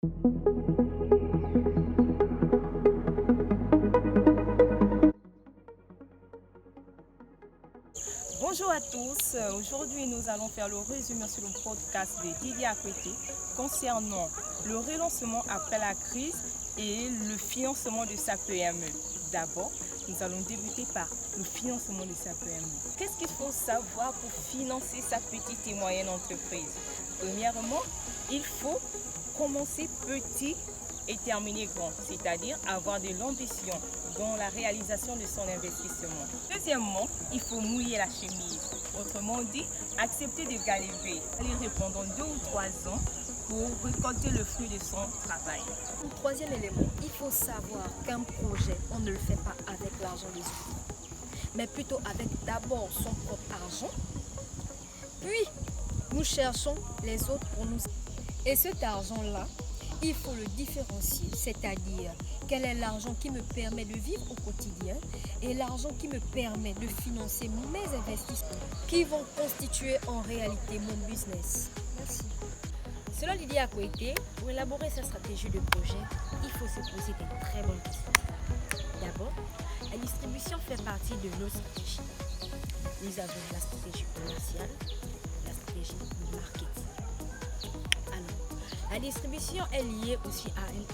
Bonjour à tous, aujourd'hui nous allons faire le résumé sur le podcast de Didier Akwete concernant le relancement après la crise et le financement de sa PME. D'abord, nous allons débuter par le financement de sa PME. Qu'est-ce qu'il faut savoir pour financer sa petite et moyenne entreprise? Premièrement, il faut commencer petit et terminer grand, c'est-à-dire avoir de l'ambition dans la réalisation de son investissement. Deuxièmement, il faut mouiller la chemise. Autrement dit, accepter de galérer pendant 2 ou 3 ans pour récolter le fruit de son travail. Troisième élément, il faut savoir qu'un projet, on ne le fait pas avec l'argent des autres, mais plutôt avec d'abord son propre argent, puis nous cherchons les autres pour nous. Et cet argent-là, il faut le différencier, c'est-à-dire quel est l'argent qui me permet de vivre au quotidien et l'argent qui me permet de financer mes investissements qui vont constituer en réalité mon business. Merci. Selon Didier Akwete, pour élaborer sa stratégie de projet, il faut se poser des très bonnes questions. D'abord, la distribution fait partie de nos stratégies. Nous avons la stratégie commerciale, la stratégie marketing. La distribution est liée aussi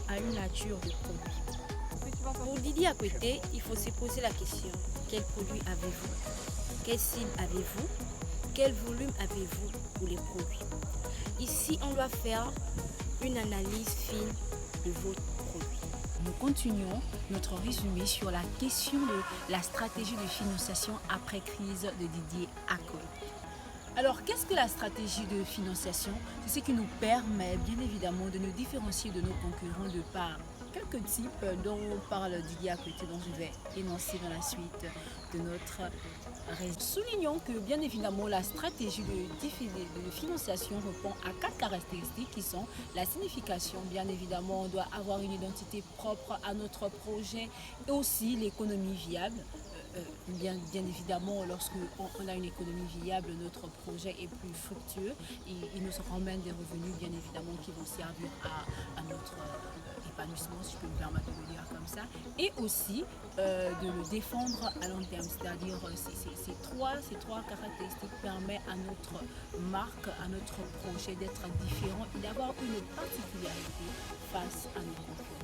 à une nature de produit. Pour Didier Akwete, il faut se poser la question, quel produit avez-vous? Quelle cible avez-vous? Quel volume avez-vous pour les produits? Ici, on doit faire une analyse fine de votre produit. Nous continuons notre résumé sur la question de la stratégie de financiation après crise de Didier Akwete. Alors, qu'est-ce que la stratégie de financiation? C'est ce qui nous permet bien évidemment de nous différencier de nos concurrents de par quelques types dont parle Didier Akwete, dont je vais énoncer dans la suite de notre réseau. Soulignons que bien évidemment la stratégie de financiation répond à 4 caractéristiques qui sont la signification. Bien évidemment, on doit avoir une identité propre à notre projet et aussi l'économie viable. Bien évidemment, lorsque on a une économie viable, notre projet est plus fructueux et il nous ramène des revenus bien évidemment qui vont servir à notre épanouissement, si je peux me permettre de le dire comme ça, et aussi de le défendre à long terme, c'est-à-dire ces trois caractéristiques permettent à notre marque, à notre projet d'être différent et d'avoir une particularité face à nos concurrents.